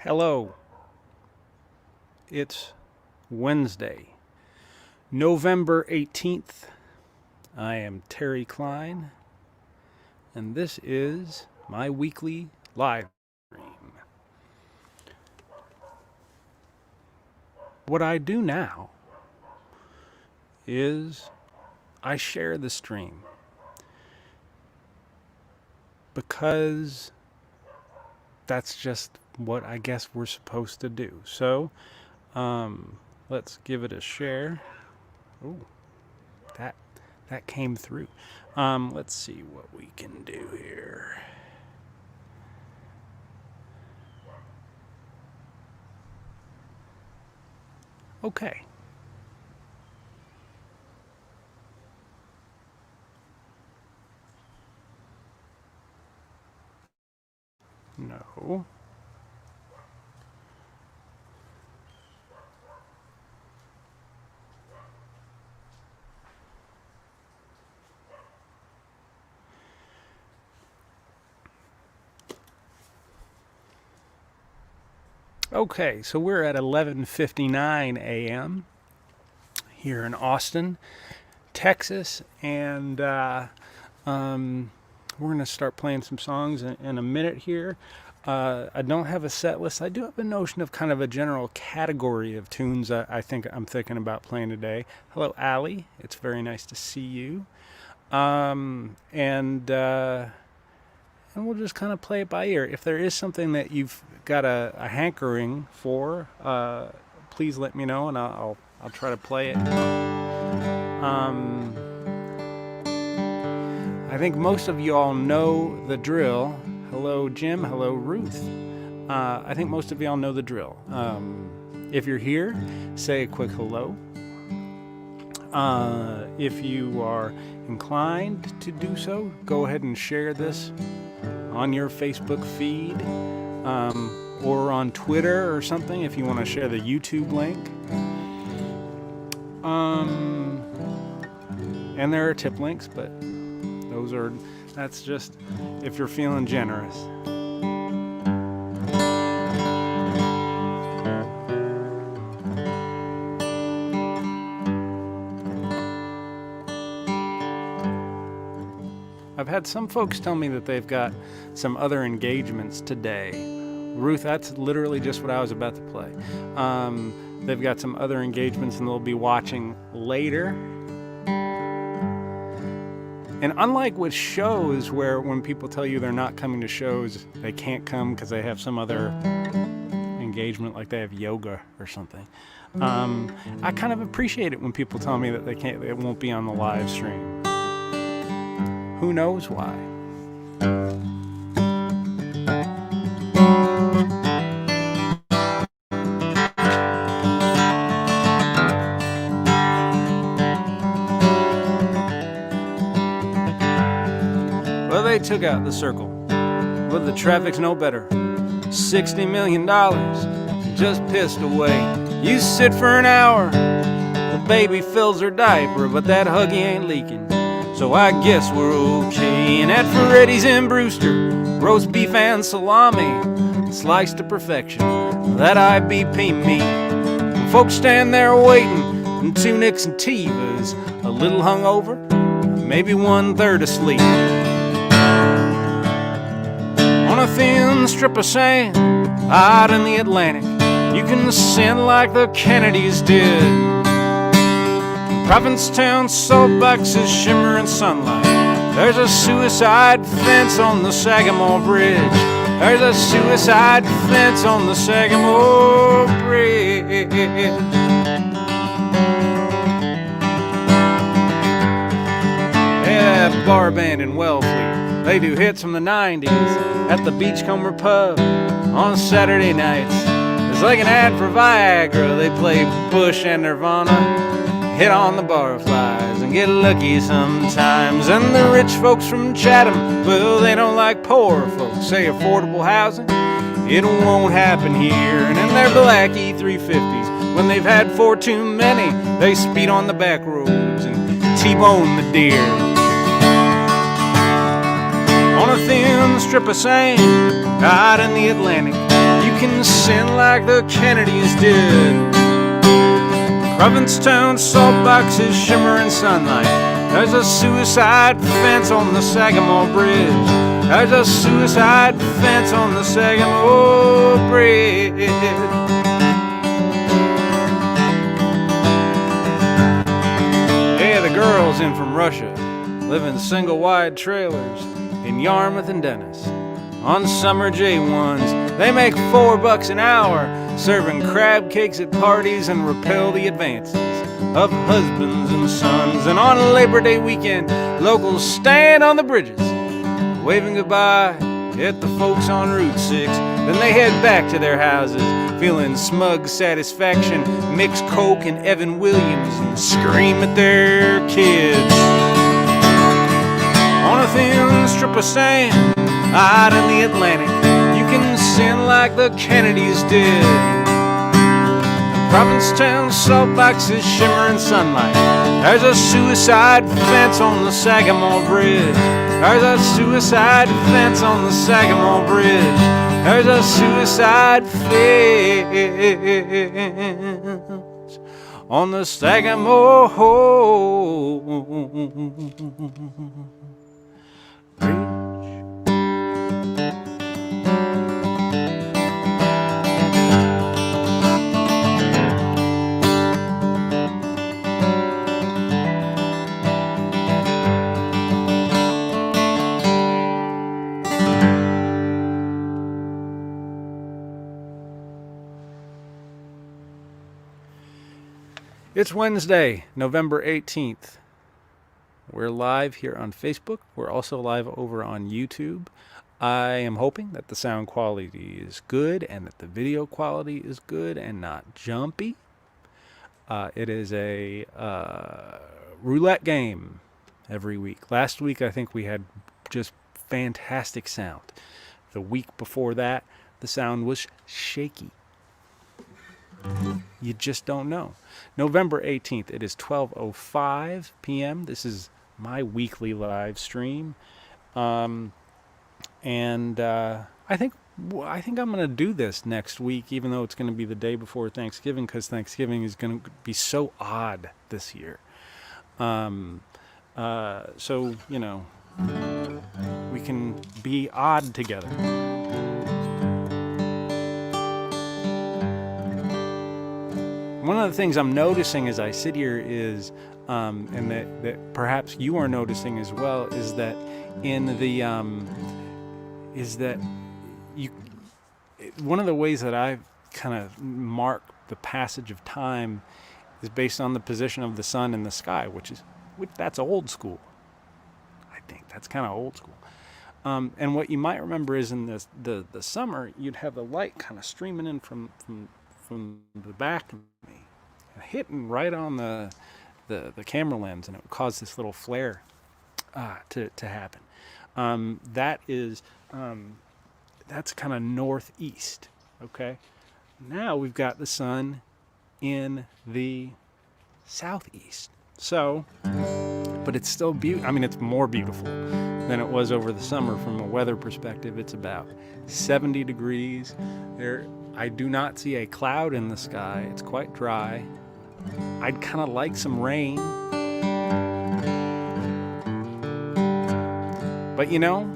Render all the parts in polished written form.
Hello. It's Wednesday, November 18th. I am Terry Klein, and this is my weekly live stream. What I do now is I share the stream because that's just what I guess we're supposed to do. So let's give it a share. Oh, that came through. Let's see what we can do here. Okay. No. Okay, so we're at 11:59 a.m. here in Austin, Texas, and we're going to start playing some songs in a minute here. I don't have a set list. I do have a notion of kind of a general category of tunes I think I'm thinking about playing today. Hello, Allie. It's very nice to see you. And we'll just kind of play it by ear. If there is something that you've got a hankering for, please let me know, and I'll try to play it. I think most of you all know the drill. Hello, Jim. Hello, Ruth. I think most of y'all know the drill. If you're here, say a quick hello. If you are inclined to do so, go ahead and share this on your Facebook feed or on Twitter or something if you want to share the YouTube link. And there are tip links, but that's just if you're feeling generous. I've had some folks tell me that they've got some other engagements today. Ruth, that's literally just what I was about to play. They've got some other engagements and they'll be watching later. And unlike with shows where when people tell you they're not coming to shows, they can't come because they have some other engagement, like they have yoga or something. I kind of appreciate it when people tell me that they won't be on the live stream. Who knows why? Well, they took out the circle, but the traffic's no better. $60 million just pissed away. You sit for an hour, the baby fills her diaper, but that Huggy ain't leaking. So I guess we're okay. And at Ferretti's in Brewster, roast beef and salami, sliced to perfection, that IBP meat. And folks stand there waiting, and two Nicks and Tivas, a little hungover, maybe 1/3 asleep. On a thin strip of sand, out in the Atlantic, you can sin like the Kennedys did. Provincetown salt boxes shimmer in sunlight. There's a suicide fence on the Sagamore Bridge. There's a suicide fence on the Sagamore Bridge. Yeah, bar band in Wellfleet. They do hits from the 90s at the Beachcomber Pub on Saturday nights. It's like an ad for Viagra. They play Bush and Nirvana, hit on the barflies and get lucky sometimes. And the rich folks from Chatham, well, they don't like poor folks. Say affordable housing, it won't happen here. And in their black E350s, when they've had 4 too many, they speed on the back roads and T-bone the deer. On a thin strip of sand out in the Atlantic, you can sin like the Kennedys did. Provincetown salt boxes shimmer in sunlight. There's a suicide fence on the Sagamore Bridge. There's a suicide fence on the Sagamore Bridge. Yeah, the girls in from Russia live in single wide trailers in Yarmouth and Dennis. On summer J1s, they make $4 an hour, serving crab cakes at parties and repel the advances of husbands and sons. And on Labor Day weekend, locals stand on the bridges, waving goodbye at the folks on Route 6. Then they head back to their houses, feeling smug satisfaction, mix Coke and Evan Williams, and scream at their kids. On a thin strip of sand out in the Atlantic, you can sin like the Kennedys did. Provincetown salt boxes shimmer in sunlight. There's a suicide fence on the Sagamore Bridge. There's a suicide fence on the Sagamore Bridge. There's a suicide fence on the Sagamore Bridge. It's Wednesday, November 18th. We're live here on Facebook. We're also live over on YouTube. I am hoping that the sound quality is good and that the video quality is good and not jumpy. It is a roulette game every week. Last week, I think we had just fantastic sound. The week before that, the sound was shaky. You just don't know. November 18th, it is 12:05 p.m. This is my weekly live stream. I think I'm going to do this next week, even though it's going to be the day before Thanksgiving, because Thanksgiving is going to be so odd this year. So, you know, we can be odd together. One of the things I'm noticing as I sit here is, and that perhaps you are noticing as well, is that one of the ways that I kind of mark the passage of time is based on the position of the sun in the sky, which that's old school. I think that's kind of old school. And what you might remember is in the summer, you'd have the light kind of streaming in from the back of me, hitting right on the camera lens, and it would cause this little flare to happen. That's kind of northeast. Okay, now we've got the sun in the southeast. So, but it's still beautiful. I mean, it's more beautiful than it was over the summer from a weather perspective. It's about 70 degrees. I do not see a cloud in the sky. It's quite dry. I'd kind of like some rain. But you know,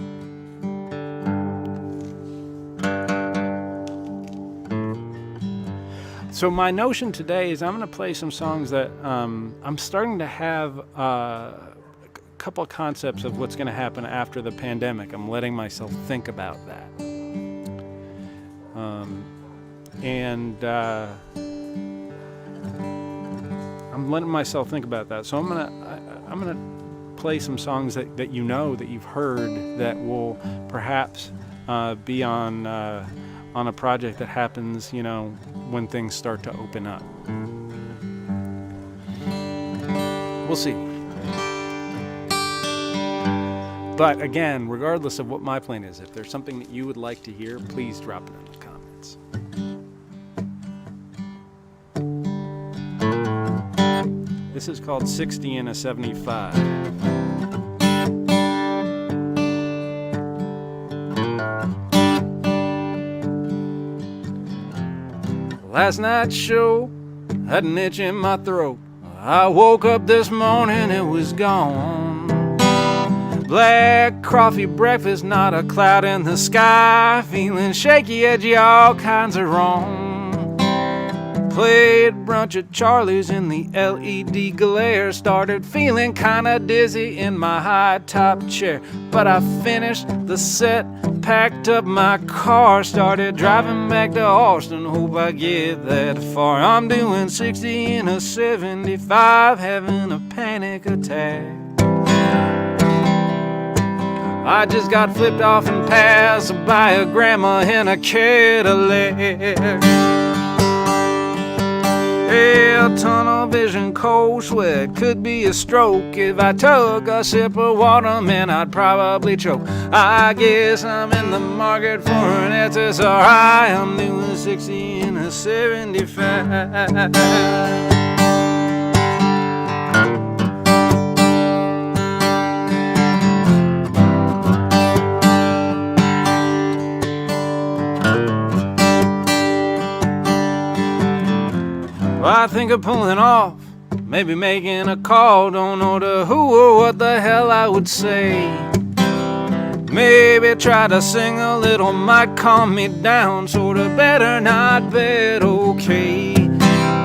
so my notion today is I'm going to play some songs that I'm starting to have a couple of concepts of what's going to happen after the pandemic. I'm letting myself think about that. I'm letting myself think about that. So I'm gonna play some songs that you know, that you've heard, that will perhaps be on a project that happens, you know, when things start to open up. We'll see. But again, regardless of what my plan is, if there's something that you would like to hear, please drop it in the comments. This is called 60 and a 75. Last night's show had an itch in my throat. I woke up this morning, it was gone. Black coffee breakfast, not a cloud in the sky. Feeling shaky, edgy, all kinds of wrong. Played brunch at Charlie's in the LED glare. Started feeling kinda dizzy in my high top chair. But I finished the set, packed up my car, started driving back to Austin. Hope I get that far. I'm doing 60 in a 75, having a panic attack. I just got flipped off and passed by a grandma in a Cadillac. Yeah, tunnel vision, cold sweat, could be a stroke. If I took a sip of water, man, I'd probably choke. I guess I'm in the market for an SSRI. I'm doing 60 in a 75. I think of pulling off, maybe making a call. Don't know to who or what the hell I would say. Maybe try to sing a little, might calm me down. Sorta better not bet, okay.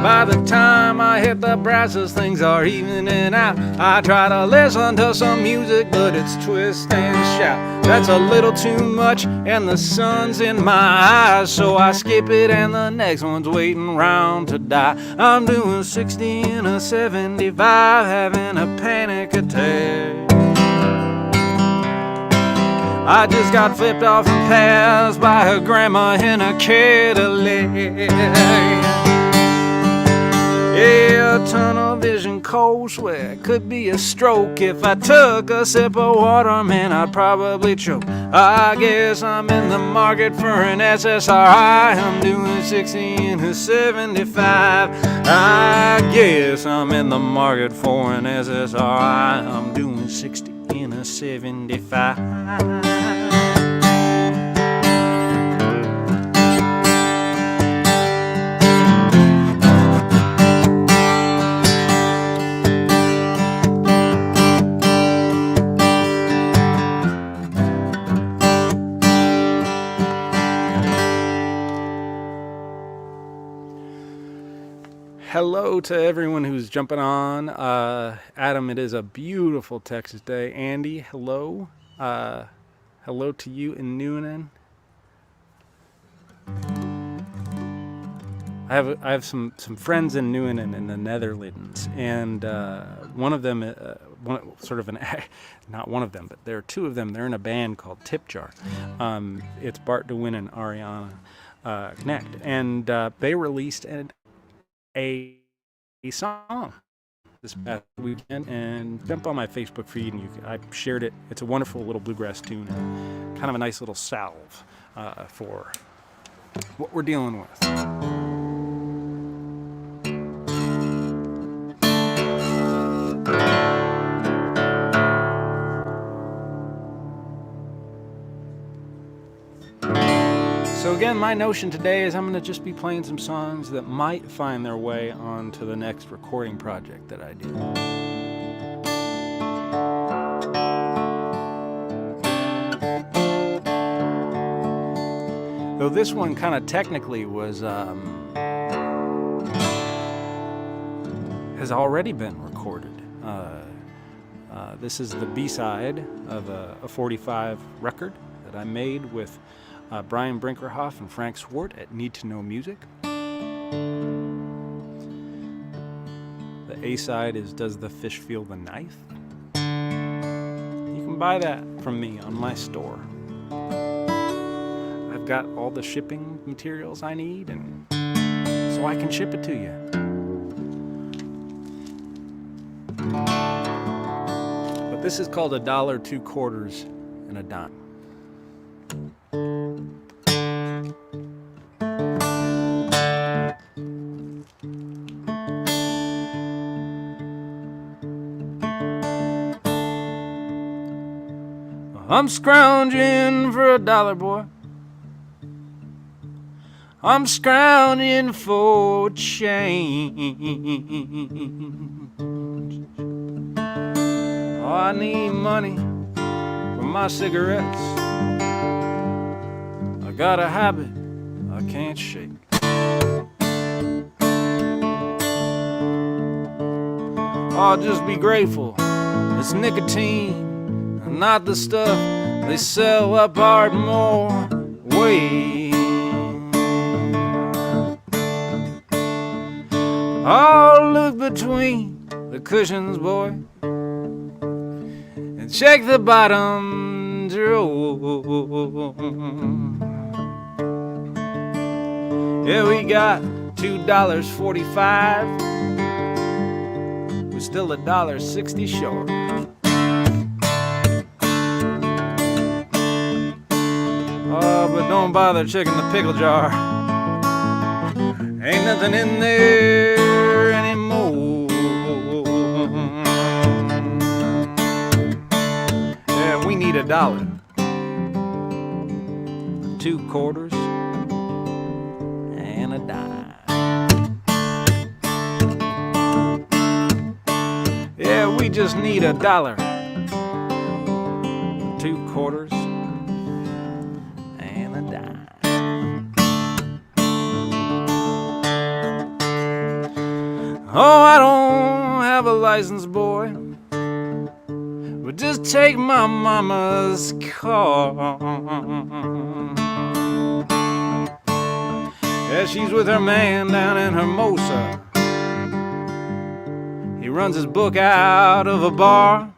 By the time I hit the brasses, things are evening out. I try to listen to some music, but it's twist and shout. That's a little too much, and the sun's in my eyes, so I skip it, and the next one's waiting round to die. I'm doing 60 in a 75, having a panic attack. I just got flipped off and passed by a grandma in a Cadillac. Yeah, tunnel vision, cold sweat, could be a stroke. If I took a sip of water, man, I'd probably choke. I guess I'm in the market for an SSRI. I'm doing 60 in a 75. I guess I'm in the market for an SSRI. I'm doing 60 in a 75. Hello to everyone who's jumping on. Adam, it is a beautiful Texas day. Andy, hello. Hello to you in Noonan. I have some friends in Noonan in the Netherlands, and one of them, not one of them, but there are two of them. They're in a band called Tip Jar. It's Bart DeWin and Ariana Knecht, and they released a song this past weekend, and jump on my Facebook feed, and I shared it. It's a wonderful little bluegrass tune, and kind of a nice little salve for what we're dealing with. So again, my notion today is I'm going to just be playing some songs that might find their way onto the next recording project that I do. Though this one kind of technically has already been recorded. This is the B-side of a 45 record that I made with Brian Brinkerhoff and Frank Swart at Need to Know Music. The A-side is Does the Fish Feel the Knife? You can buy that from me on my store. I've got all the shipping materials I need, and so I can ship it to you. But this is called $1, 2 quarters, and a dime. I'm scrounging for $1, boy. I'm scrounging for change. Oh, I need money for my cigarettes. I got a habit I can't shake. I'll just be grateful it's nicotine and not the stuff they sell up Ardmore Way. I'll look between the cushions, boy, and check the bottom drawer. Yeah, we got $2.45. We're still $1.60 short. Oh, but don't bother checking the pickle jar. Ain't nothing in there anymore. Yeah, we need $1. 2 quarters and a dime. Yeah, we just need $1. 2 quarters and a dime. Oh, I don't have a license, boy, but just take my mama's car. Yeah, she's with her man down in Hermosa. He runs his book out of a bar.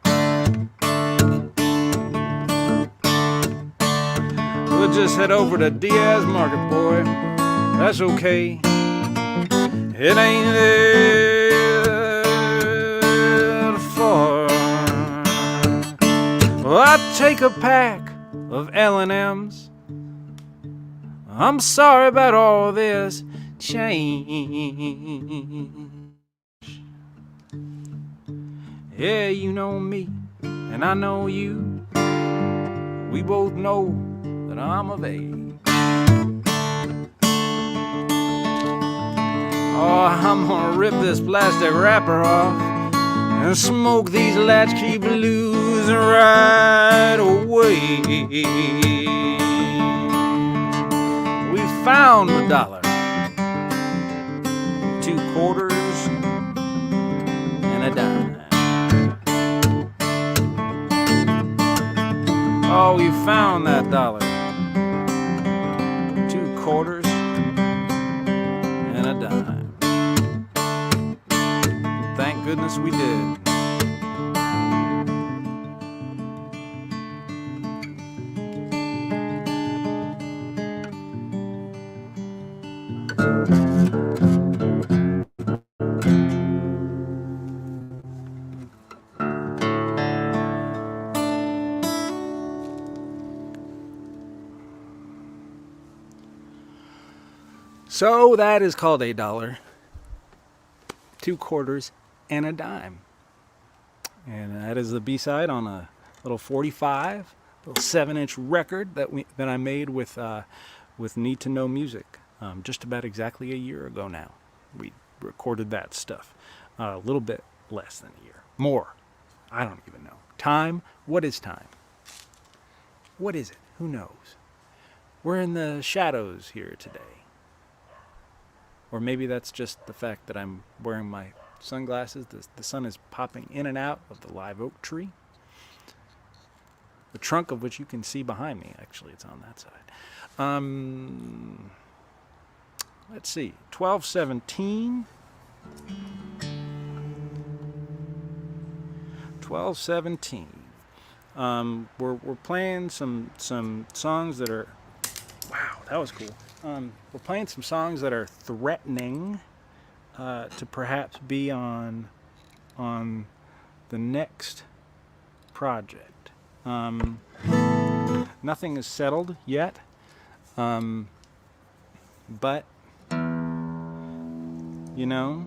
We'll just head over to Diaz Market, boy. That's okay. It ain't that far. Well, I take a pack of L&M's. I'm sorry about all this change. Yeah, you know me, and I know you. We both know that I'm of age. Oh, I'm gonna rip this plastic wrapper off and smoke these latchkey blues right away. We found $1, 2 quarters and a dime. Oh, we found that $1, 2 quarters and a dime. Thank goodness we did. So that is called $1, 2 quarters and a dime. And that is the B-side on a little 45, little 7-inch record that I made with Need to Know Music just about exactly a year ago now. We recorded that stuff. A little bit less than a year. More. I don't even know. Time? What is time? What is it? Who knows? We're in the shadows here today. Or maybe that's just the fact that I'm wearing my sunglasses. The sun is popping in and out of the live oak tree. The trunk of which you can see behind me. Actually, it's on that side. Let's see. 12:17. 12:17. We're playing some songs that are. Wow, that was cool. We're playing some songs that are threatening to perhaps be on the next project. Nothing is settled yet, but you know,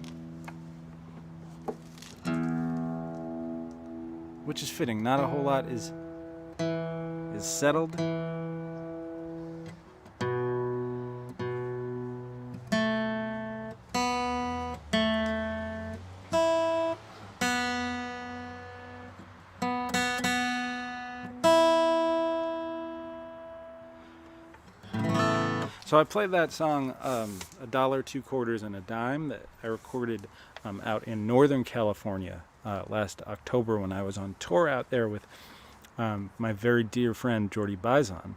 which is fitting. Not a whole lot is settled. So I played that song, a dollar, 2 quarters, and a dime, that I recorded out in Northern California last October when I was on tour out there with my very dear friend Jordy Bizon.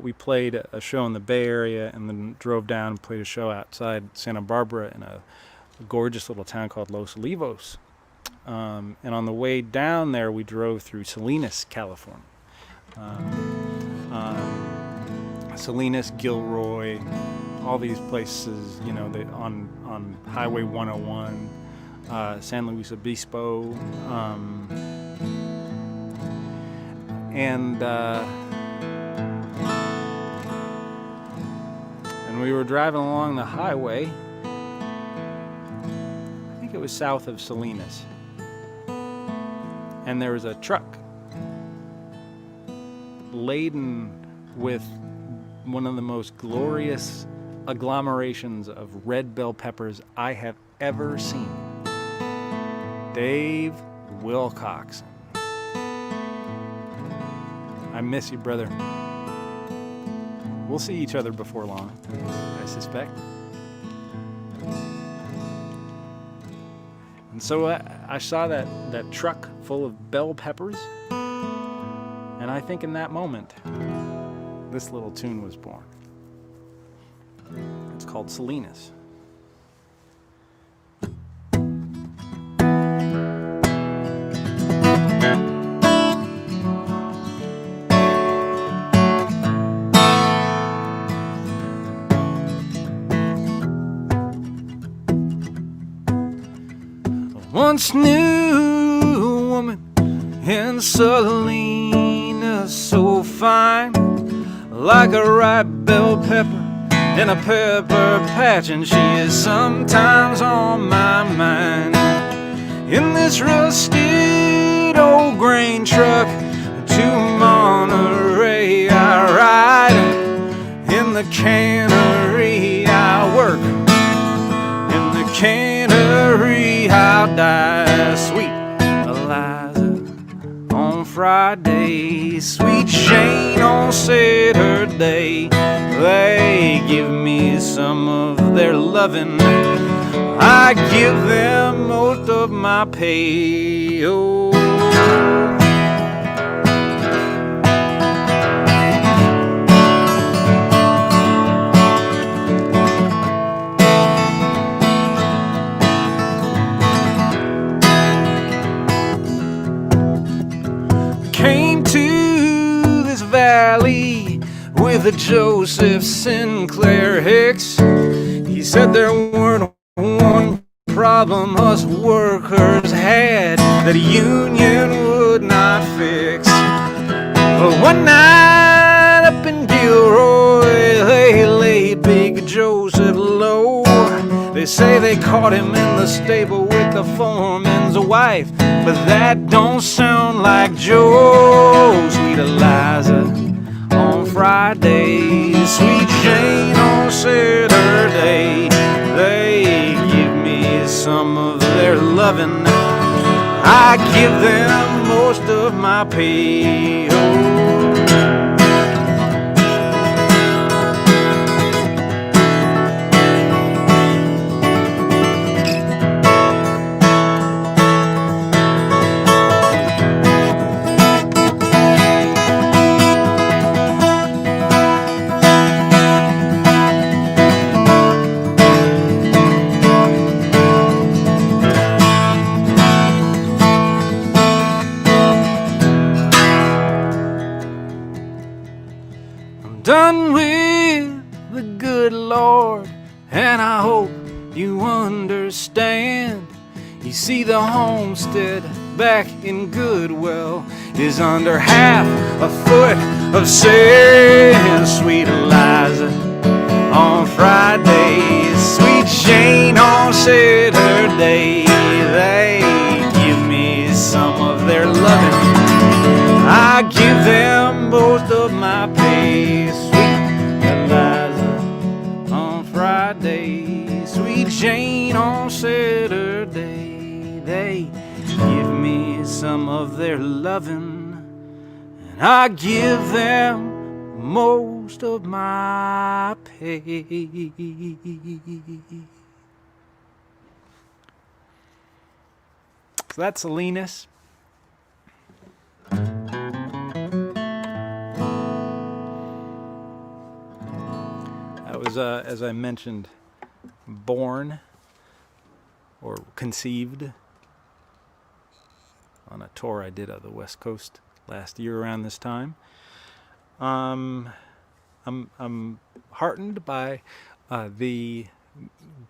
We played a show in the Bay Area and then drove down and played a show outside Santa Barbara in a gorgeous little town called Los Olivos. And on the way down there, we drove through Salinas, California. Salinas, Gilroy, all these places, you know, on Highway 101, San Luis Obispo, and we were driving along the highway. I think it was south of Salinas, and there was a truck laden with one of the most glorious agglomerations of red bell peppers I have ever seen. Dave Wilcoxon. I miss you, brother. We'll see each other before long, I suspect. And so I saw that truck full of bell peppers, and I think in that moment, this little tune was born. It's called Salinas. Once knew a woman in Salinas so fine, like a ripe bell pepper in a pepper patch, and she is sometimes on my mind. In this rusted old grain truck to Monterey I ride, in the cannery I work, in the cannery I'll die. Sweet Eliza on Friday, sweet Shane on Saturday, they give me some of their loving, I give them most of my pay. Oh. Came to this valley with a Joseph Sinclair Hicks. He said there weren't one problem us workers had that a union would not fix. But one night up in Gilroy, they laid Big Joseph low. They say they caught him in the stable with the foreman's wife, but that don't sound like Joe. Sweet Eliza on Friday, sweet Jane on Saturday, they give me some of their loving, I give them most of my pay. Oh. Done with the good Lord, and I hope you understand. You see, the homestead back in Goodwell is under half a foot of sand. Sweet Eliza on Friday, sweet Shane on Saturday, they give me some of their loving, I give them most of my pay. Sweet Eliza on Friday, sweet Jane on Saturday, they give me some of their loving, and I give them most of my pay. So that's Salinas. That was, as I mentioned, born or conceived on a tour I did of the West Coast last year around this time. I'm heartened by the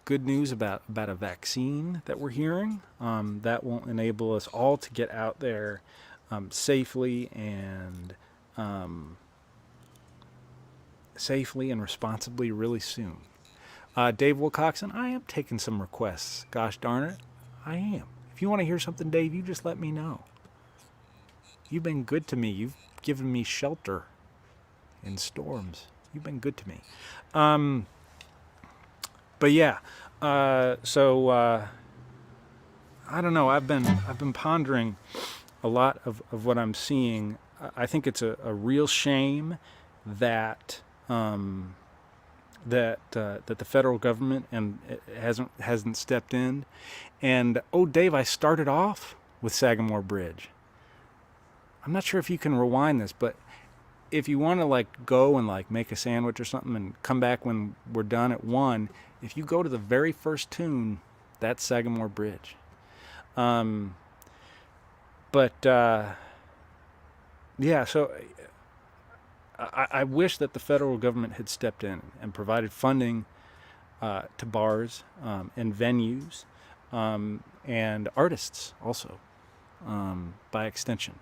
good news about a vaccine that we're hearing that will enable us all to get out there safely and responsibly really soon. Dave Wilcoxon, I am taking some requests. Gosh darn it, I am. If you want to hear something, Dave, you just let me know. You've been good to me. You've given me shelter in storms. You've been good to me. But yeah, so I don't know. I've been pondering a lot of what I'm seeing. I think it's a real shame that that the federal government and hasn't stepped in. And oh, Dave, I started off with Sagamore Bridge. I'm not sure if you can rewind this, but if you want to like go and like make a sandwich or something and come back when we're done at 1, if you go to the very first tune, that's Sagamore Bridge. Yeah, so I wish that the federal government had stepped in and provided funding to bars and venues and artists also, by extension.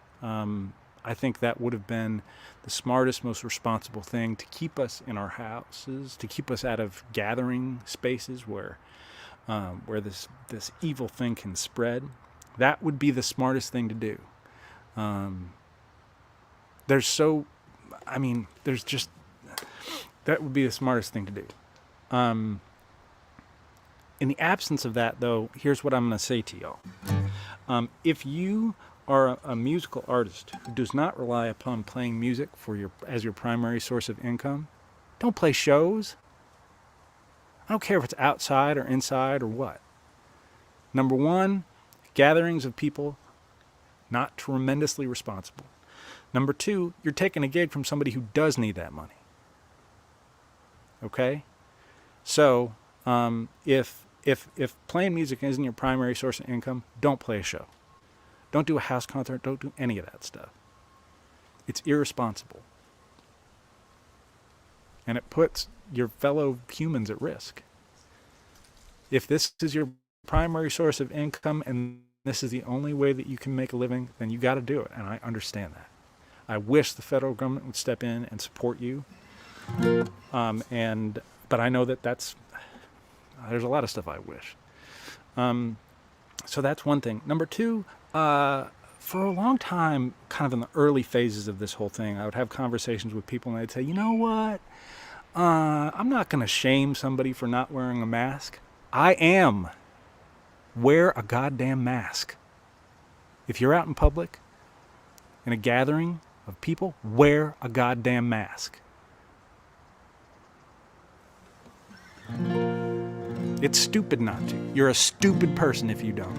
I think that would have been the smartest, most responsible thing to keep us in our houses, to keep us out of gathering spaces where this evil thing can spread. That would be the smartest thing to do. That would be the smartest thing to do. In the absence of that, though, here's what I'm going to say to y'all. If you are a musical artist who does not rely upon playing music as your primary source of income, don't play shows. I don't care if it's outside or inside or what. Number one, gatherings of people, not tremendously responsible. Number two, you're taking a gig from somebody who does need that money. Okay? So, if playing music isn't your primary source of income, don't play a show. Don't do a house concert. Don't do any of that stuff. It's irresponsible. And it puts your fellow humans at risk. If this is your primary source of income and this is the only way that you can make a living, then you got to do it. And I understand that. I wish the federal government would step in and support you. But I know that there's a lot of stuff I wish. So that's one thing. Number two, for a long time, kind of in the early phases of this whole thing, I would have conversations with people and they'd say, you know what? I'm not going to shame somebody for not wearing a mask. I am. Wear a goddamn mask. If you're out in public, in a gathering of people, wear a goddamn mask. It's stupid not to. You're a stupid person if you don't.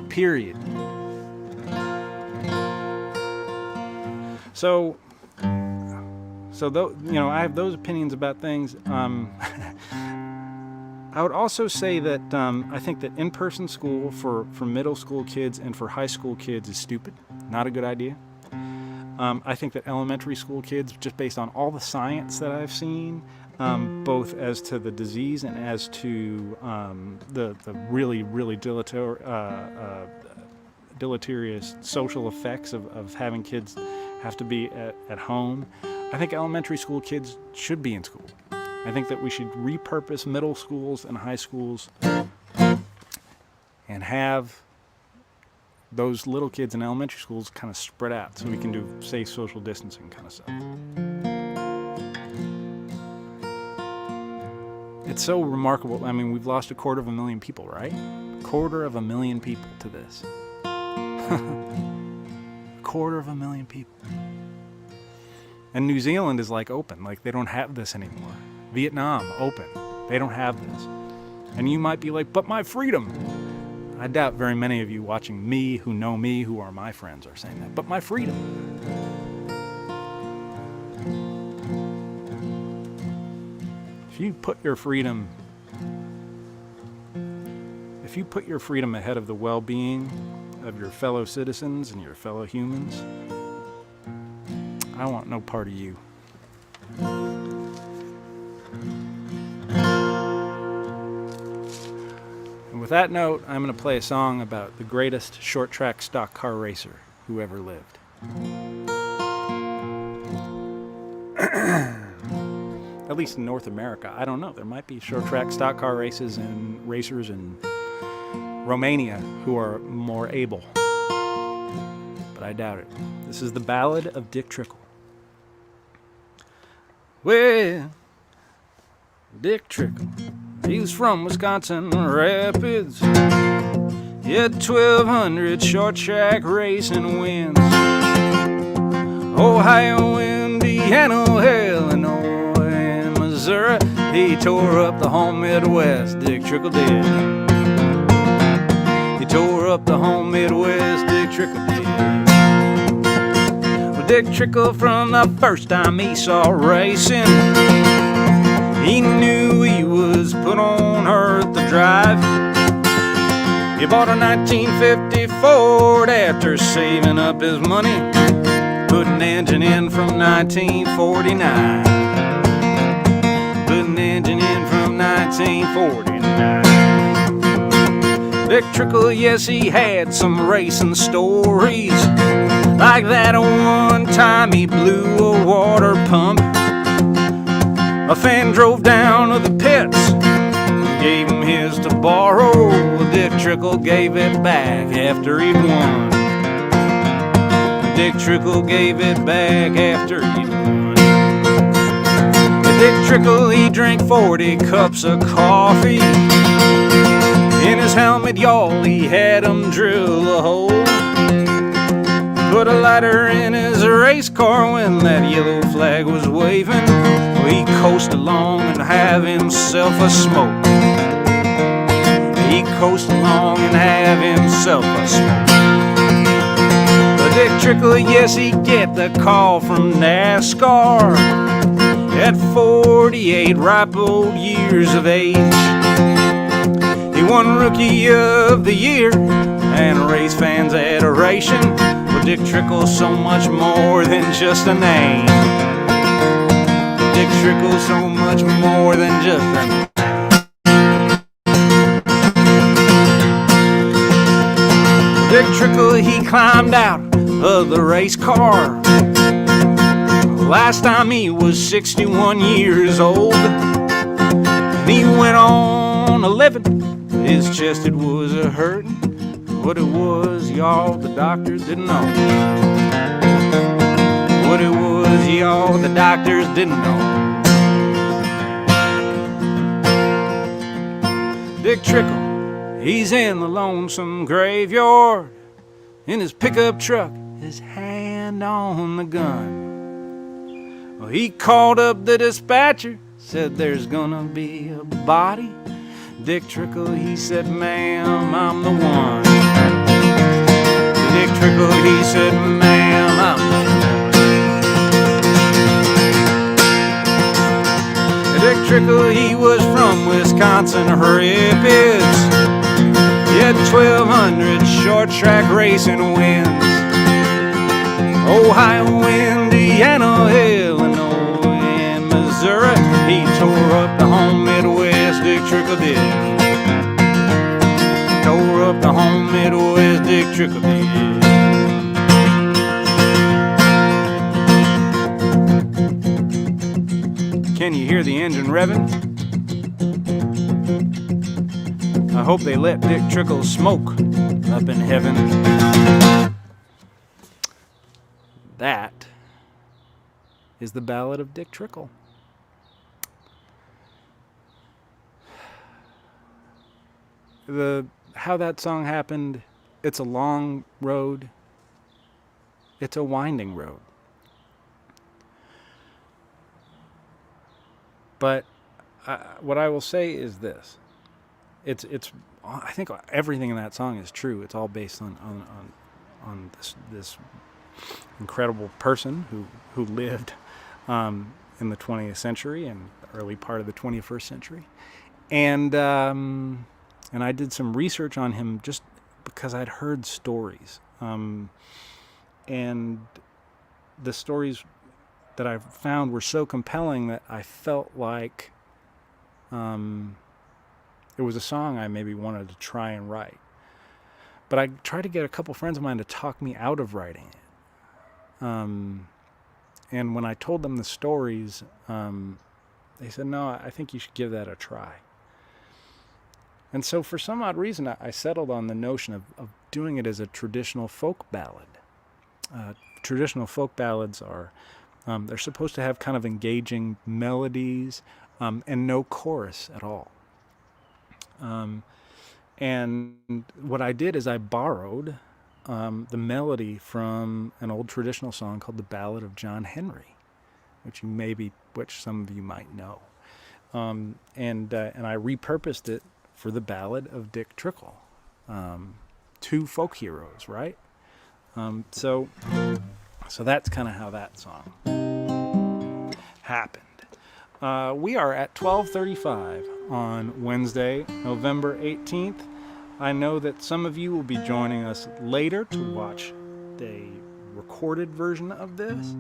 Period. So though, I have those opinions about things. I would also say that I think that in-person school for middle school kids and for high school kids is stupid. Not a good idea. I think that elementary school kids, just based on all the science that I've seen, both as to the disease and as to the really, really deleterious social effects of having kids have to be at home, I think elementary school kids should be in school. I think that we should repurpose middle schools and high schools and have those little kids in elementary schools kind of spread out so we can do safe social distancing kind of stuff. It's so remarkable. I mean, we've lost 250,000 people, right? 250,000 people to this. 250,000 people. And New Zealand is like open, like they don't have this anymore. Vietnam, open. They don't have this. And you might be like, but my freedom. I doubt very many of you watching me, who know me, who are my friends, are saying that. But my freedom. If you put your freedom ahead of the well-being of your fellow citizens and your fellow humans, I want no part of you. And with that note, I'm going to play a song about the greatest short-track stock car racer who ever lived. At least in North America. I don't know. There might be short-track stock car racers in Romania who are more able. But I doubt it. This is the Ballad of Dick Trickle. Well, Dick Trickle, he was from Wisconsin Rapids. He had 1,200 short track racing wins. Ohio, Indiana, Illinois, and Missouri. He tore up the whole Midwest, Dick Trickle did. He tore up the whole Midwest, Dick Trickle did. Dick Trickle, from the first time he saw racing, he knew he was put on earth to drive. He bought a 1950 Ford after saving up his money, put an engine in from 1949. Put an engine in from 1949. Dick Trickle, yes, he had some racing stories. Like that one time he blew a water pump. A fan drove down to the pits, gave him his to borrow. Dick Trickle gave it back after he'd won. Dick Trickle gave it back after he'd won. Dick Trickle, he drank 40 cups of coffee. In his helmet, y'all, he had him drill a hole. Put a lighter in his race car when that yellow flag was waving. He coasted along and have himself a smoke. He coasted along and have himself a smoke. But Dick Trickle, yes, he'd get the call from NASCAR at 48 ripe old years of age. He won Rookie of the Year and race fans' adoration. Well, Dick Trickle's so much more than just a name. Dick Trickle's so much more than just a name. Dick Trickle, he climbed out of the race car. Last time he was 61 years old. And he went on 11. His chest, it was a hurtin'. What it was, y'all, the doctors didn't know. What it was, y'all, the doctors didn't know. Dick Trickle, he's in the lonesome graveyard, in his pickup truck, his hand on the gun. Well, he called up the dispatcher, said there's gonna be a body. Dick Trickle, he said, ma'am, I'm the one. Dick Trickle, he said, ma'am, I'm the one. Dick Trickle, he was from Wisconsin Rapids. He had 1,200 short track racing wins. Ohio, Indiana, Illinois, and Missouri. He tore up the whole Midwest, Dick Trickle did. Tore up the whole Midwest, Dick Trickle did. Can you hear the engine revving? I hope they let Dick Trickle smoke up in heaven. That is the Ballad of Dick Trickle. How that song happened, it's a long road. it's a winding road. But what I will say is this: it's I think everything in that song is true. It's all based on this incredible person who lived in the 20th century and early part of the 21st century, and I did some research on him just because I'd heard stories, and the stories that I found were so compelling that I felt like it was a song I maybe wanted to try and write. But I tried to get a couple friends of mine to talk me out of writing it. And when I told them the stories, they said, no, I think you should give that a try. And so for some odd reason, I settled on the notion of doing it as a traditional folk ballad. Traditional folk ballads are, they're supposed to have kind of engaging melodies and no chorus at all. And what I did is I borrowed the melody from an old traditional song called The Ballad of John Henry, which some of you might know. And I repurposed it for the Ballad of Dick Trickle. Two folk heroes, right? So that's kind of how that song happened. We are at 12:35 on Wednesday, November 18th. I know that some of you will be joining us later to watch the recorded version of this.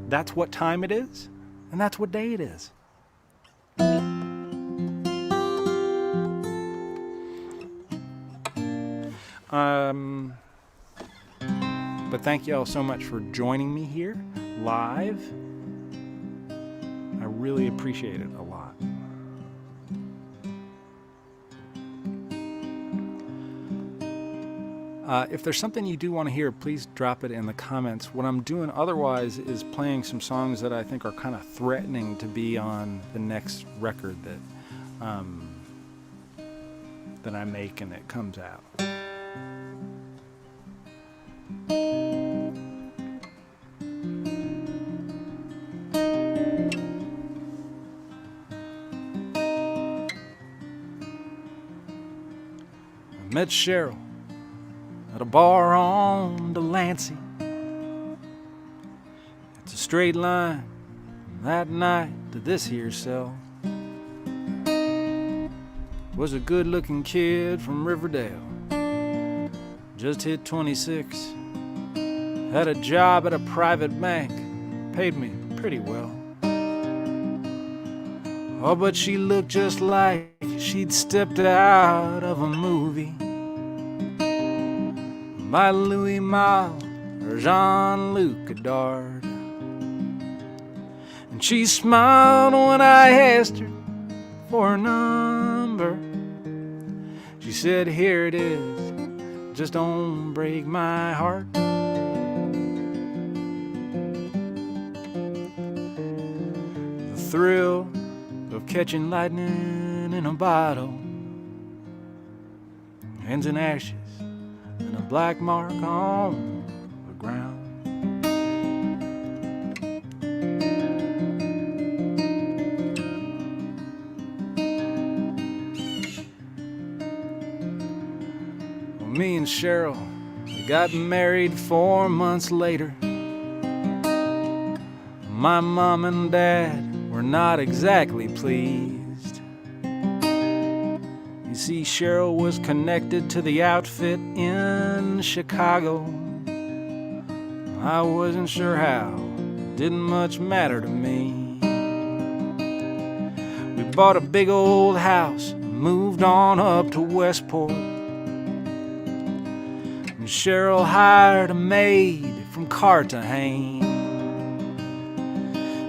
That's what time it is, and that's what day it is. But thank you all so much for joining me here live. I really appreciate it a lot. If there's something you do want to hear, please drop it in the comments. What I'm doing otherwise is playing some songs that I think are kind of threatening to be on the next record that I make and it comes out. I met Cheryl at a bar on Delancey. It's a straight line from that night to this here cell. Was a good-looking kid from Riverdale, just hit 26. Had a job at a private bank, paid me pretty well. Oh, but she looked just like she'd stepped out of a movie by Louis Malle or Jean-Luc Godard. And she smiled when I asked her for her number. She said, here it is, just don't break my heart. The thrill of catching lightning in a bottle ends in ashes and a black mark on the ground. Well, me and Cheryl, we got married 4 months later. My mom and dad were not exactly pleased. You see, Cheryl was connected to the outfit in Chicago. I wasn't sure how, it didn't much matter to me. We bought a big old house and moved on up to Westport. And Cheryl hired a maid from Cartagena.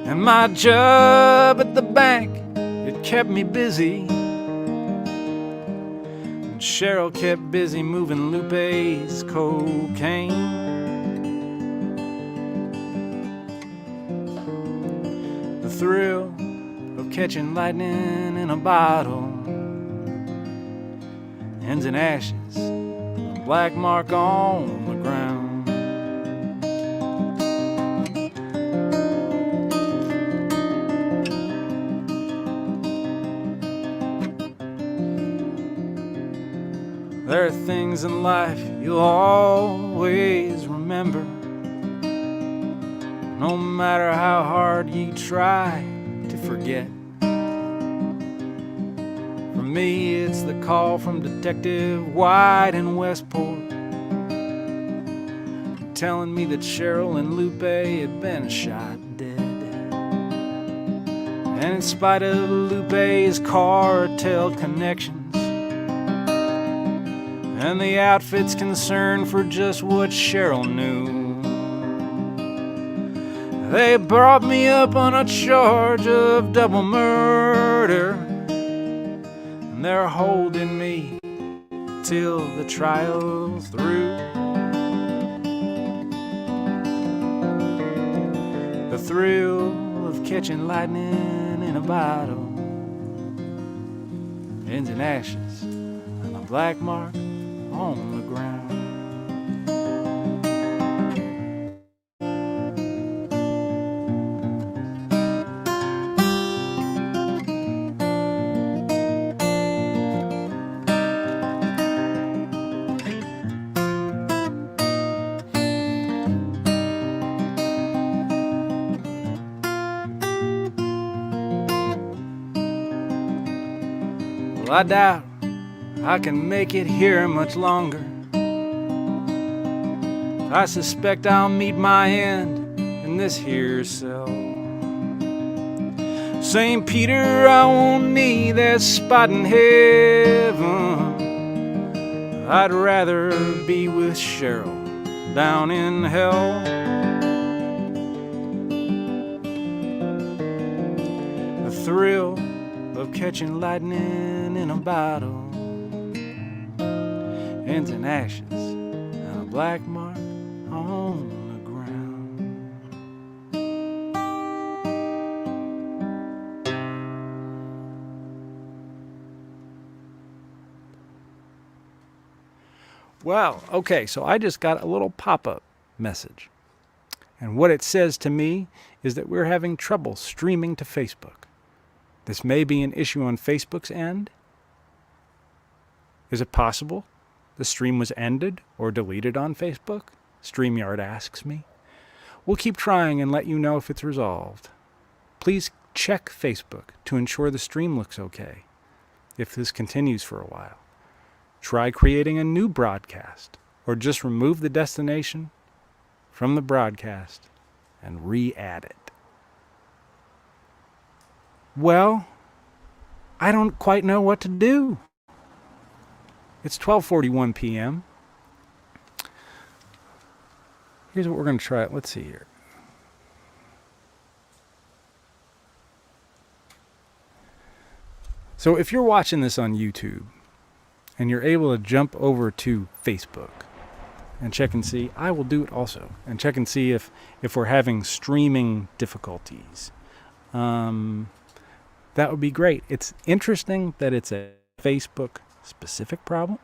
And my job at the bank, it kept me busy. And Cheryl kept busy moving Lupe's cocaine. The thrill of catching lightning in a bottle ends in ashes, a black mark on the ground. There are things in life you'll always remember, no matter how hard you try to forget. For me, it's the call from Detective White in Westport, telling me that Cheryl and Lupe had been shot dead. And in spite of Lupe's cartel connections and the outfit's concern for just what Cheryl knew, they brought me up on a charge of double murder, and they're holding me till the trial's through. The thrill of catching lightning in a bottle ends in ashes and a black mark on the ground. Well, I doubt I can make it here much longer. I suspect I'll meet my end in this here cell. St. Peter, I won't need that spot in heaven. I'd rather be with Cheryl down in hell. The thrill of catching lightning in a bottle ends in ashes and a black mark on the ground. Well, okay, so I just got a little pop-up message. And what it says to me is that we're having trouble streaming to Facebook. This may be an issue on Facebook's end. Is it possible the stream was ended or deleted on Facebook? StreamYard asks me. We'll keep trying and let you know if it's resolved. Please check Facebook to ensure the stream looks okay if this continues for a while. Try creating a new broadcast or just remove the destination from the broadcast and re-add it. Well, I don't quite know what to do. It's 12:41 p.m. Here's what we're going to try. Let's see here. So if you're watching this on YouTube and you're able to jump over to Facebook and check and see, I will do it also, and check and see if we're having streaming difficulties. That would be great. It's interesting that it's a Facebook specific problem.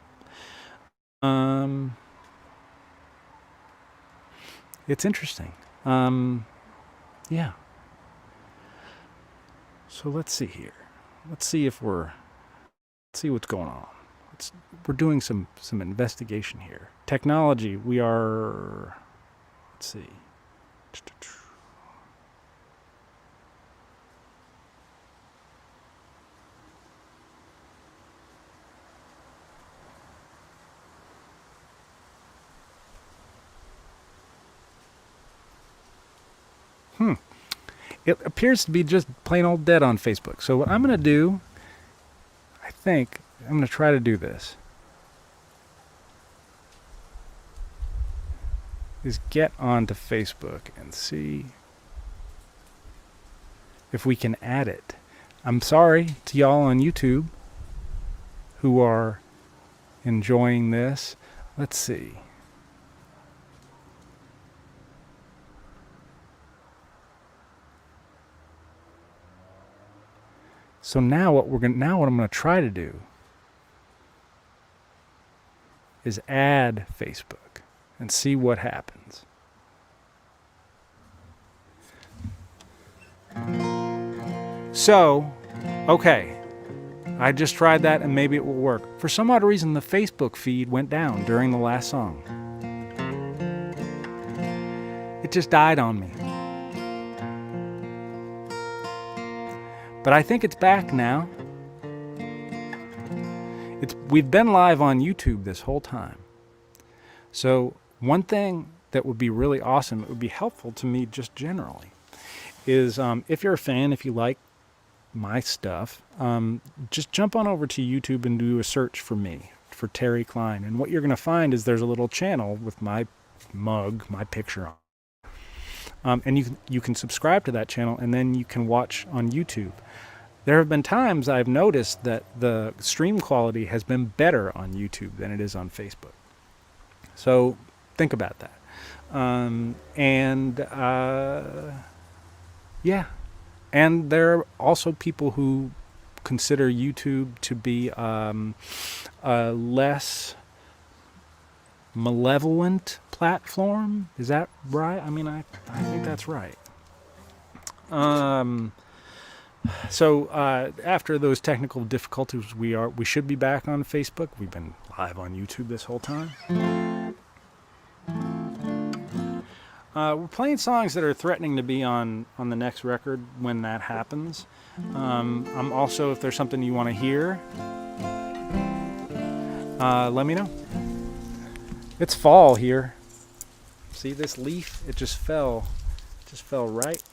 It's interesting. Yeah. So let's see here. Let's see what's going on. We're doing some investigation here. Technology, we are, let's see. It appears to be just plain old dead on Facebook. So what I'm going to do, I think, I'm going to try to do this, is get onto Facebook and see if we can add it. I'm sorry to y'all on YouTube who are enjoying this. Let's see. So now what I'm going to try to do is add Facebook and see what happens. So, okay, I just tried that and maybe it will work. For some odd reason, the Facebook feed went down during the last song. It just died on me. But I think it's back now. We've been live on YouTube this whole time. So one thing that would be really awesome, it would be helpful to me just generally, is if you're a fan, if you like my stuff, just jump on over to YouTube and do a search for me, for Terry Klein. And what you're going to find is there's a little channel with my mug, my picture on. And you can subscribe to that channel, and then you can watch on YouTube. There have been times I've noticed that the stream quality has been better on YouTube than it is on Facebook. So think about that. Yeah. And there are also people who consider YouTube to be a less malevolent platform. Is that right? I mean, I think that's right. So after those technical difficulties, we should be back on Facebook. We've been live on YouTube this whole time. We're playing songs that are threatening to be on the next record when that happens. I'm also, if there's something you want to hear, let me know. It's fall here. See this leaf? It just fell right.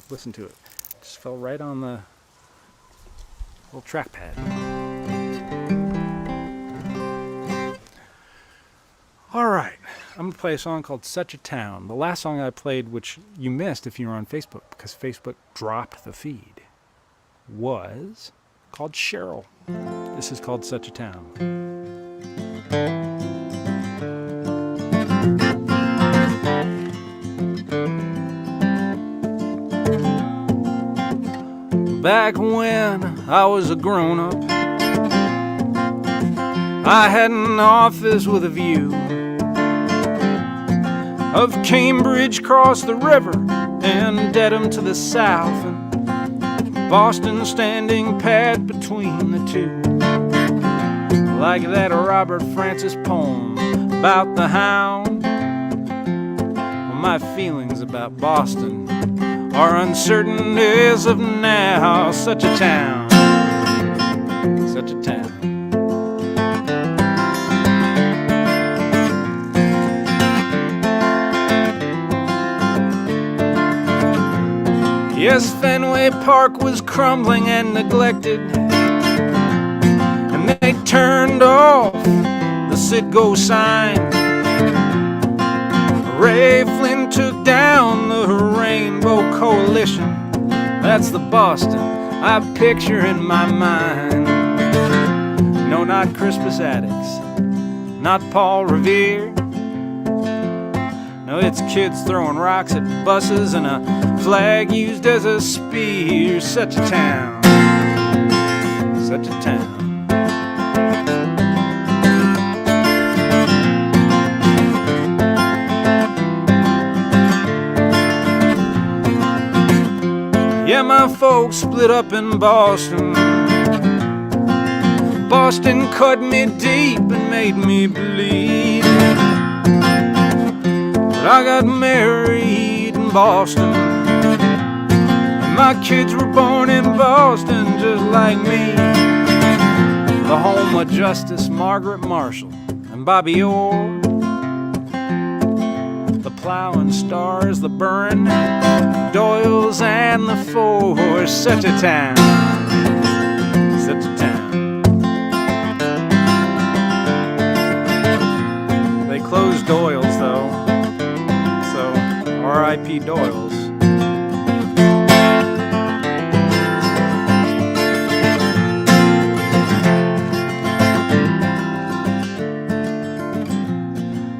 Listen to it. Just fell right on the little trackpad. All right, I'm gonna play a song called Such a Town. The last song I played, which you missed if you were on Facebook because Facebook dropped the feed, was called Cheryl. This is called Such a Town. Back when I was a grown-up, I had an office with a view of Cambridge across the river and Dedham to the south, and Boston standing pat between the two. Like that Robert Francis poem about the hound. Well, my feelings about Boston are uncertain as of now. Such a town, such a town. Yes, Fenway Park was crumbling and neglected, and they turned off the Citgo sign. Ray Flynn took down the Rainbow Coalition. That's the Boston I picture in my mind. No, not Crispus Attucks, not Paul Revere. No, it's kids throwing rocks at buses and a flag used as a spear. Such a town, such a town. Yeah, my folks split up in Boston. Boston cut me deep and made me bleed. But I got married in Boston, and my kids were born in Boston just like me. The home of Justice Margaret Marshall and Bobby Orr. The plowing stars, the burn Doyles and the Fours. Such a town, such a town. They closed Doyles though, so R.I.P. Doyles.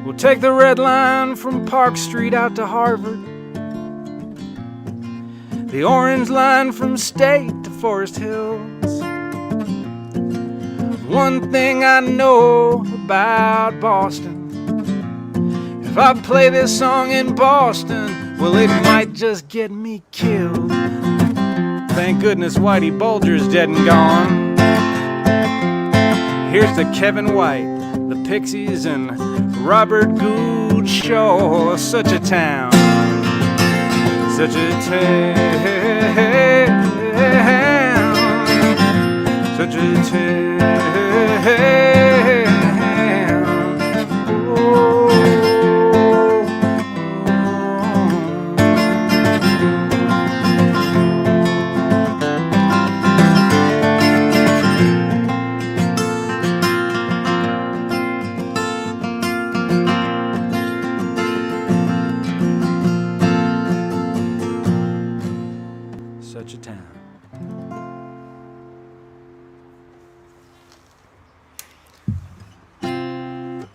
We'll take the red line from Park Street out to Harvard, the orange line from State to Forest Hills. One thing I know about Boston, if I play this song in Boston, well, it might just get me killed. Thank goodness Whitey Bulger's dead and gone. Here's to Kevin White, the Pixies, and Robert Gould Shaw. Such a town, such a town, such a town. Oh. Such a town.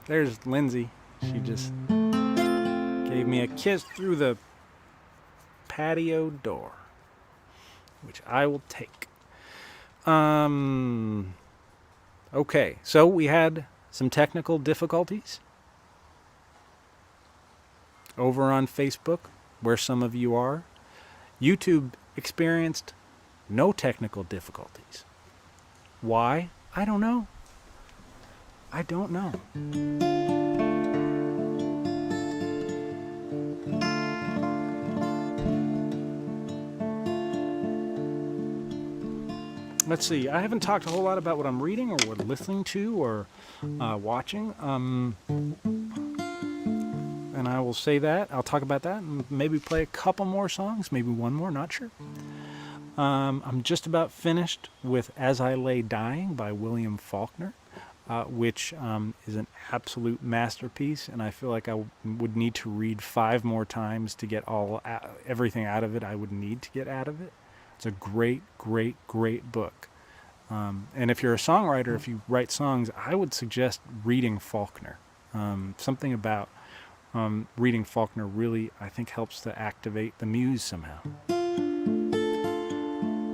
There's Lindsay. She just gave me a kiss through the patio door, which I will take. Okay, so we had some technical difficulties over on Facebook, where some of you are. YouTube experienced no technical difficulties. Why? I don't know. I don't know. Let's see. I haven't talked a whole lot about what I'm reading or what I'm listening to or watching. And I will say that. I'll talk about that and maybe play a couple more songs, maybe one more, not sure. I'm just about finished with As I Lay Dying by William Faulkner, which is an absolute masterpiece, and I feel like I would need to read 5 more times to get everything out of it I would need to get out of it. It's a great, great, great book. And if you're a songwriter, if you write songs, I would suggest reading Faulkner. Something about reading Faulkner really, I think, helps to activate the muse somehow.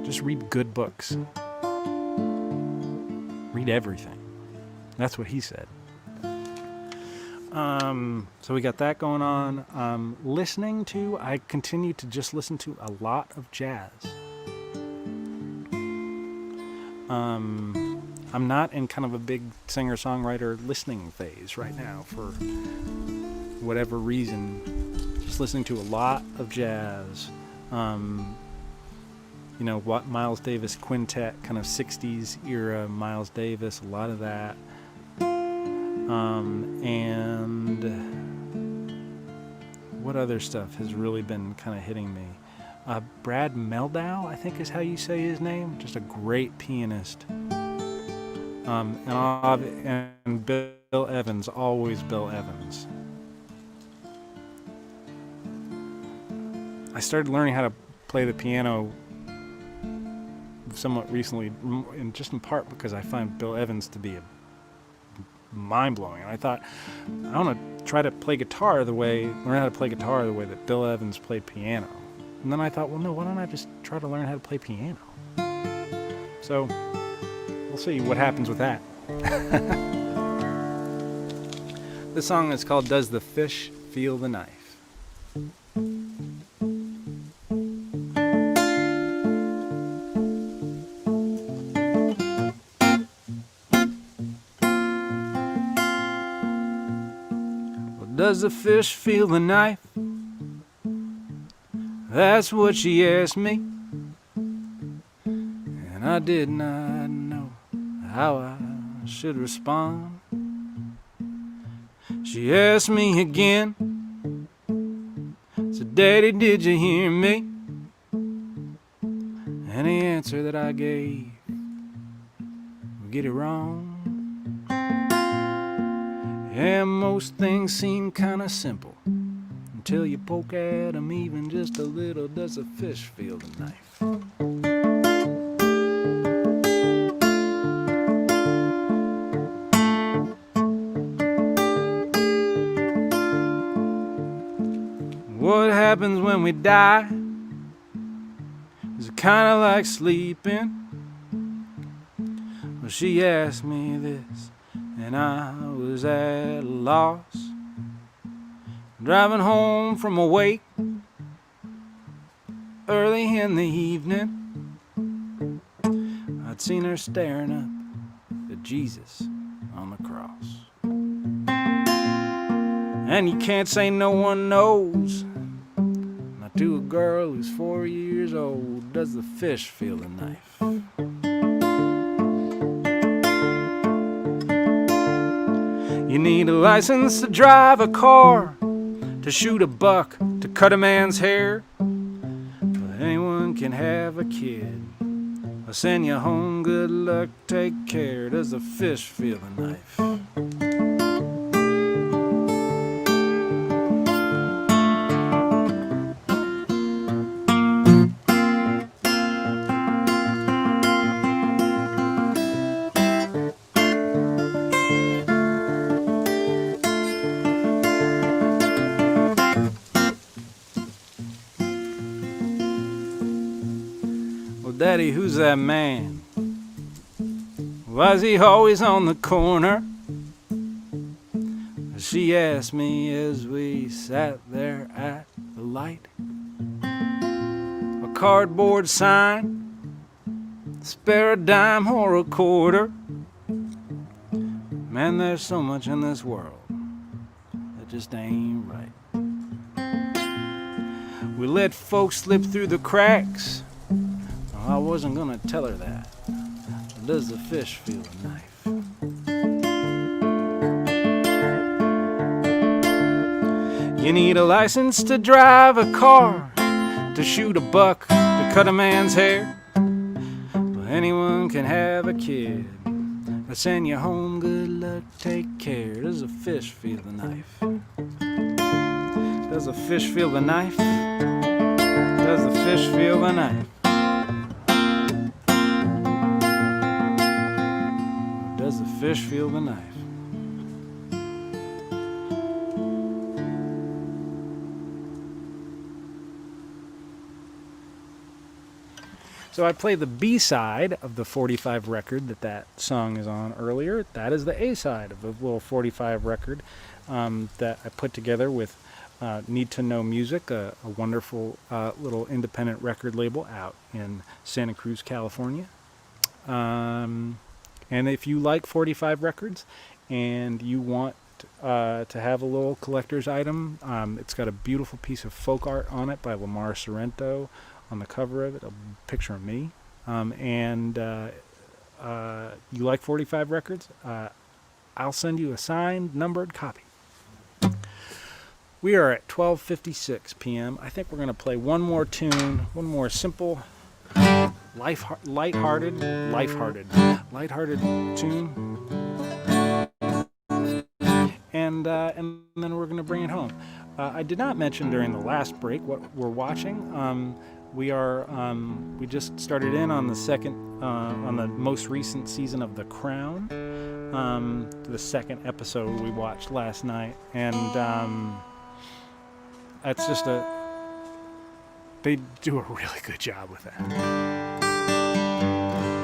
Just read good books. Read everything. That's what he said. So we got that going on. I continue to just listen to a lot of jazz. I'm not in kind of a big singer-songwriter listening phase right now for whatever reason. Just listening to a lot of jazz. What Miles Davis quintet, kind of 60s era Miles Davis, a lot of that. And what other stuff has really been kind of hitting me? Brad Mehldau, I think is how you say his name. Just a great pianist. And Bill Evans, always Bill Evans. I started learning how to play the piano somewhat recently, and just in part because I find Bill Evans to be mind-blowing. And I thought, I want to try to learn how to play guitar the way that Bill Evans played piano. And then I thought, well, no, why don't I just try to learn how to play piano? So, we'll see what happens with that. This song is called Does the Fish Feel the Knife? Does the fish feel the knife? That's what she asked me, and I did not know how I should respond. She asked me again, said, Daddy, did you hear me? And the answer that I gave would get it wrong. And most things seem kind of simple until you poke at them even just a little. Does a fish feel the knife? What happens when we die? Is it kind of like sleeping? Well, she asked me this, and I was at a loss. Driving home from a wake early in the evening, I'd seen her staring up at Jesus on the cross. And you can't say no one knows. Not to a girl who's 4 years old. Does the fish feel the knife? You need a license to drive a car, to shoot a buck, to cut a man's hair. But anyone can have a kid. I'll send you home, good luck, take care. Does the fish feel the knife? Daddy, who's that man? Why's he always on the corner? She asked me as we sat there at the light. A cardboard sign, spare a dime or a quarter. Man, there's so much in this world that just ain't right. We let folks slip through the cracks. I wasn't gonna tell her that. Does the fish feel the knife? You need a license to drive a car, to shoot a buck, to cut a man's hair. But anyone can have a kid. I send you home, good luck, take care. Does a fish feel the knife? Does a fish feel the knife? Does the fish feel the knife? Does the fish feel the knife? So I played the B-side of the 45 record that song is on earlier. That is the A-side of the little 45 record that I put together with Need to Know Music, a wonderful little independent record label out in Santa Cruz, California. And if you like 45 records and you want to have a little collector's item, it's got a beautiful piece of folk art on it by Lamar Sorrento on the cover of it, a picture of me. And you like 45 records, I'll send you a signed, numbered copy. We are at 12:56 p.m. I think we're going to play one more tune, one more simple, lighthearted tune, and then we're going to bring it home. I did not mention during the last break what we're watching. We just started in on the most recent season of The Crown. The second episode we watched last night, and that's just they do a really good job with that.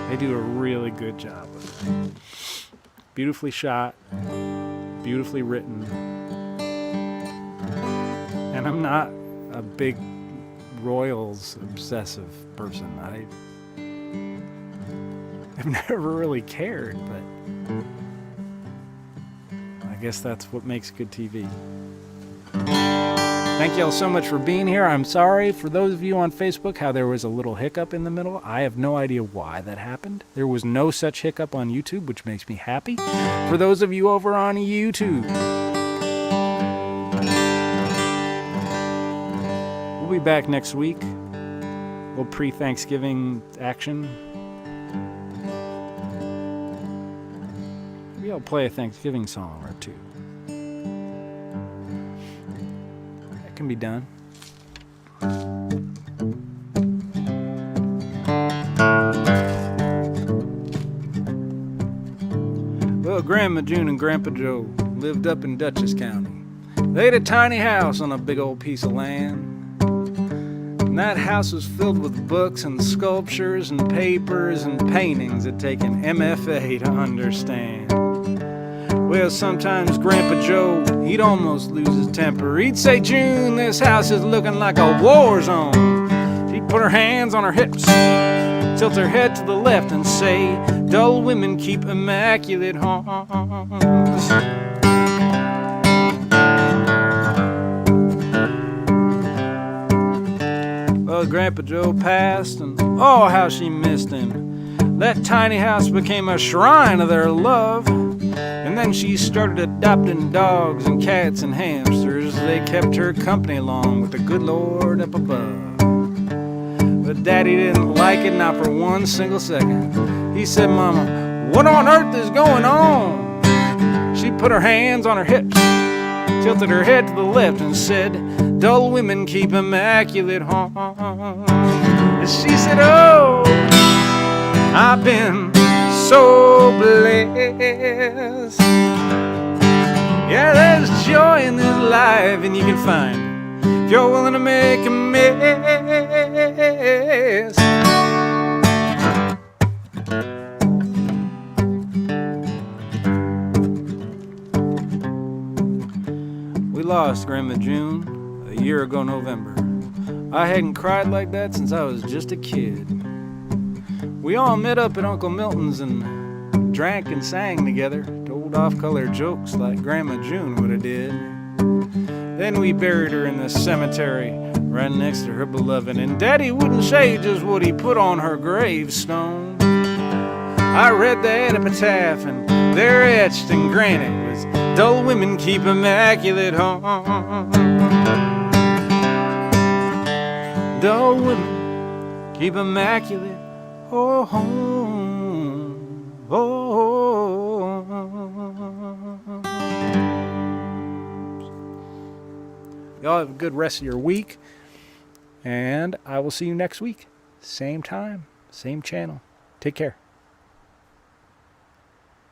They do a really good job with it. Beautifully shot, beautifully written. And I'm not a big Royals obsessive person. I've never really cared, but I guess that's what makes good TV. Thank you all so much for being here. I'm sorry for those of you on Facebook how there was a little hiccup in the middle. I have no idea why that happened. There was no such hiccup on YouTube, which makes me happy. For those of you over on YouTube, we'll be back next week. A little pre-Thanksgiving action. Maybe I'll play a Thanksgiving song or two. Can be done. Well, Grandma June and Grandpa Joe lived up in Dutchess County. They had a tiny house on a big old piece of land. And that house was filled with books and sculptures and papers and paintings that take an MFA to understand. Well, sometimes Grandpa Joe, he'd almost lose his temper. He'd say, June, this house is looking like a war zone. She'd put her hands on her hips, tilt her head to the left and say, dull women keep immaculate homes. Well, Grandpa Joe passed, and oh, how she missed him. That tiny house became a shrine of their love. And then she started adopting dogs and cats and hamsters. They kept her company along with the good Lord up above. But Daddy didn't like it, not for one single second. He said, Mama, what on earth is going on? She put her hands on her hips, tilted her head to the left and said, dull women keep immaculate homes. And she said, oh, I've been so blessed. Yeah, there's joy in this life, and you can find it if you're willing to make a mess. We lost Grandma June a year ago November. I hadn't cried like that since I was just a kid. We all met up at Uncle Milton's and drank and sang together, told off-color jokes like Grandma June would have did. Then we buried her in the cemetery right next to her beloved, and Daddy wouldn't say just what he put on her gravestone. I read that epitaph, and there etched in granite was, dull women keep immaculate homes. Dull women keep immaculate home. Y'all have a good rest of your week, and I will see you next week. Same time, same channel. Take care.